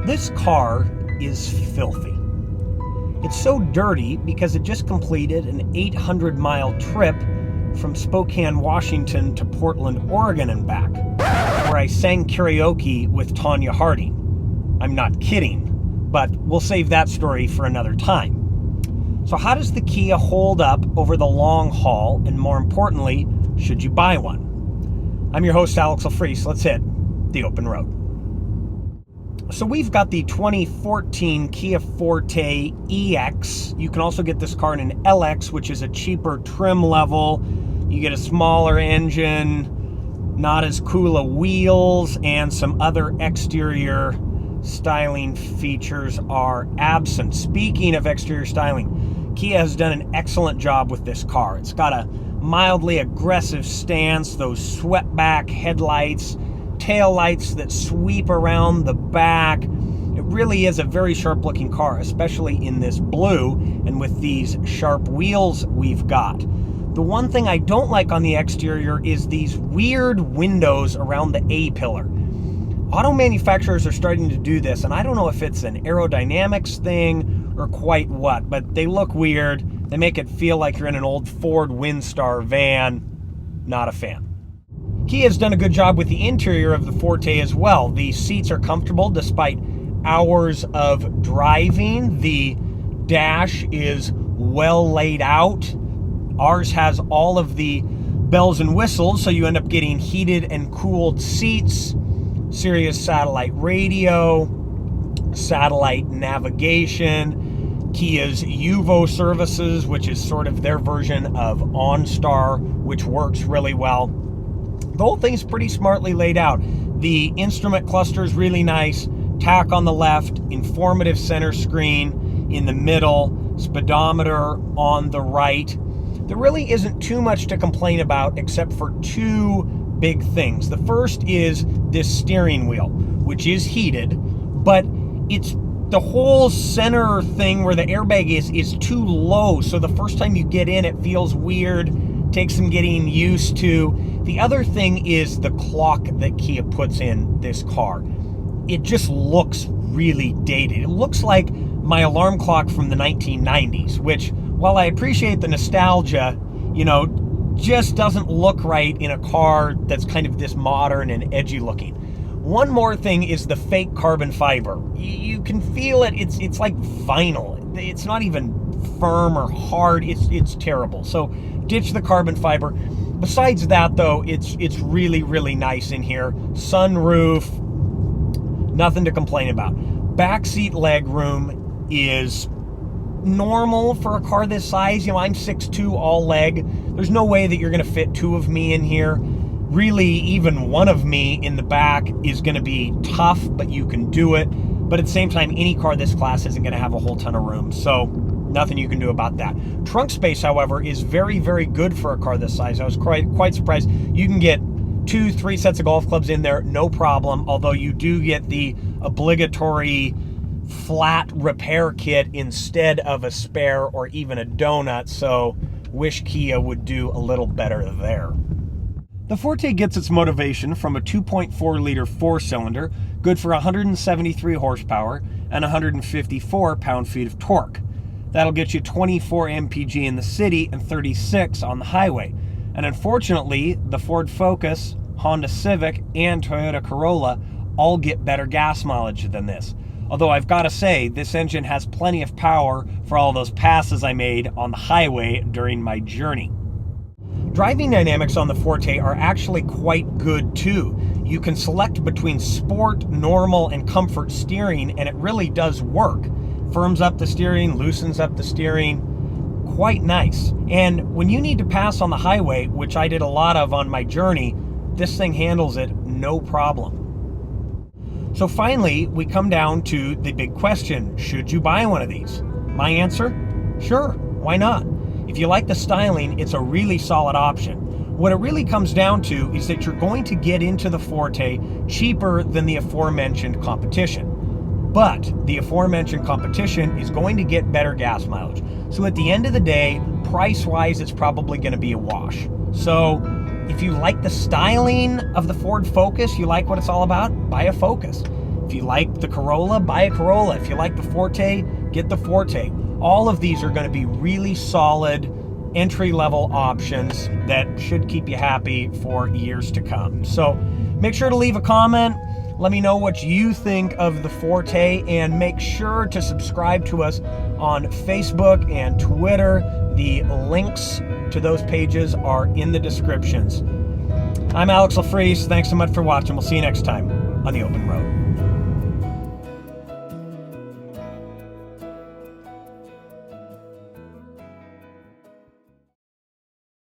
This car is filthy. It's so dirty because it just completed an 800-mile trip from Spokane, Washington to Portland, Oregon and back, where I sang karaoke with Tanya Harding. I'm not kidding, but we'll save that story for another time. So how does the Kia hold up over the long haul, and more importantly, should you buy one? I'm your host, Alex LaFreese. Let's hit the open road. So we've got the 2014 Kia Forte EX. You can also get this car in an LX, which is a cheaper trim level. You get a smaller engine, not as cool of wheels, and some other exterior styling features are absent. Speaking of exterior styling, Kia has done an excellent job with this car. It's got a mildly aggressive stance, those swept back headlights, tail lights that sweep around the back. It really is a very sharp looking car, especially in this blue and with these sharp wheels we've got. The one thing I don't like on the exterior is these weird windows around the A-pillar. Auto manufacturers are starting to do this, and I don't know if it's an aerodynamics thing or quite what, but they look weird. They make it feel like you're in an old Ford Windstar van. Not a fan. Kia has done a good job with the interior of the Forte as well. The seats are comfortable despite hours of driving. The dash is well laid out. Ours has all of the bells and whistles, so you end up getting heated and cooled seats, Sirius satellite radio, satellite navigation, Kia's UVO services, which is sort of their version of OnStar, which works really well. The whole thing's pretty smartly laid out. The instrument cluster is really nice. Tack on the left, informative center screen in the middle, speedometer on the right. There really isn't too much to complain about except for two big things. The first is this steering wheel, which is heated, but it's the whole center thing where the airbag is too low. So the first time you get in, it feels weird. Takes some getting used to. The other thing is the clock that Kia puts in this car. It just looks really dated. It looks like my alarm clock from the 1990s, which, while I appreciate the nostalgia, just doesn't look right in a car that's kind of this modern and edgy looking. One more thing is the fake carbon fiber. You can feel it. It's like vinyl. It's not even firm or hard. It's terrible. So ditch the carbon fiber. Besides that, though, it's really, really nice in here. Sunroof, nothing to complain about. Backseat leg room is normal for a car this size. I'm 6'2", all leg. There's no way that you're going to fit two of me in here. Really, even one of me in the back is going to be tough, but you can do it. But at the same time, any car this class isn't going to have a whole ton of room, so nothing you can do about that. Trunk space, however, is very, very good for a car this size. I was quite surprised. You can get 2-3 sets of golf clubs in there, no problem, although you do get the obligatory flat repair kit instead of a spare or even a donut, so wish Kia would do a little better there. The Forte gets its motivation from a 2.4-liter four-cylinder, good for 173 horsepower and 154 pound-feet of torque. That'll get you 24 mpg in the city and 36 on the highway. And unfortunately, the Ford Focus, Honda Civic, and Toyota Corolla all get better gas mileage than this. Although I've got to say, this engine has plenty of power for all those passes I made on the highway during my journey. Driving dynamics on the Forte are actually quite good too. You can select between sport, normal, and comfort steering, and it really does work. Firms up the steering, loosens up the steering. Quite nice. And when you need to pass on the highway, which I did a lot of on my journey, this thing handles it no problem. So finally, we come down to the big question: should you buy one of these? My answer? Sure, why not? If you like the styling, it's a really solid option. What it really comes down to is that you're going to get into the Forte cheaper than the aforementioned competition. But the aforementioned competition is going to get better gas mileage. So at the end of the day, price-wise, it's probably going to be a wash. So if you like the styling of the Ford Focus, you like what it's all about, buy a Focus. If you like the Corolla, buy a Corolla. If you like the Forte, get the Forte. All of these are going to be really solid entry-level options that should keep you happy for years to come. So make sure to leave a comment. Let me know what you think of the Forte, and make sure to subscribe to us on Facebook and Twitter. The links to those pages are in the descriptions. I'm Alex LaFreeze. Thanks so much for watching. We'll see you next time on The Open Road.